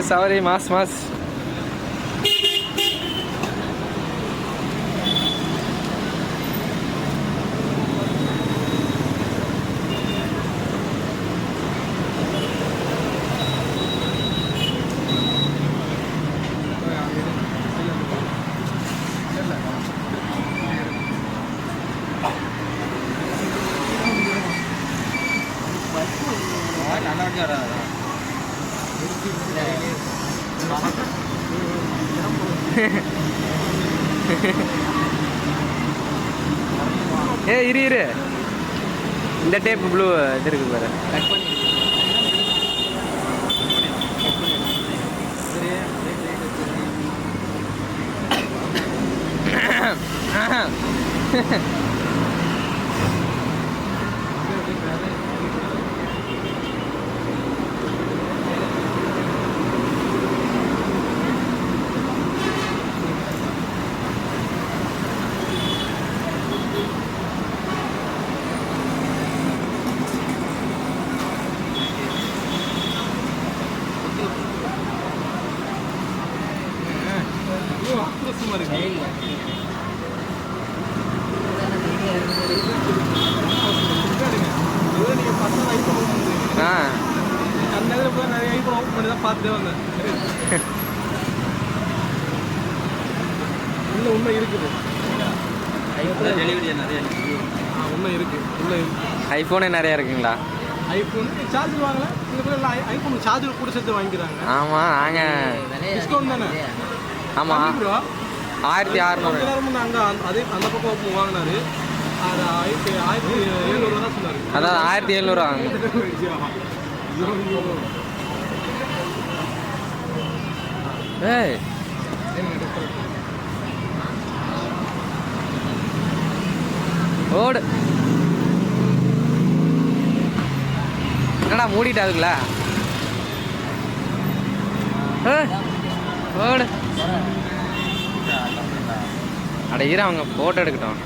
சவாரி mass mass. ஏ இரு இரு, இந்த டேப் ப்ளூ இது இருக்கு பாரு. கட் பண்ணி உண்மை இருக்குது. உண்மை இருக்கு. ஐஃபோனே நிறையா இருக்குங்களா? ஐஃபோன் சார்ஜர் வாங்கல, இந்த பேர் ஐஃபோன் சார்ஜர் கூட சேர்த்து வாங்கிக்கிறாங்க. ஆமாம், நாங்கள் டிஸ்கவுண்ட் தானே. ஆமாம், 1600. நாங்கள் அதே அந்த பக்கம் வாங்கினாரு. 1700 தான் சொன்னார். அதான் 1700 ஆகும். ஏய் ஓடு, என்னடா மூடிட்டாதுங்களா? ஓடு. அட இரு, அவங்க போட்டோ எடுக்கட்டும்.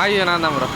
ஐயோ நான் தான் ப்ரோ.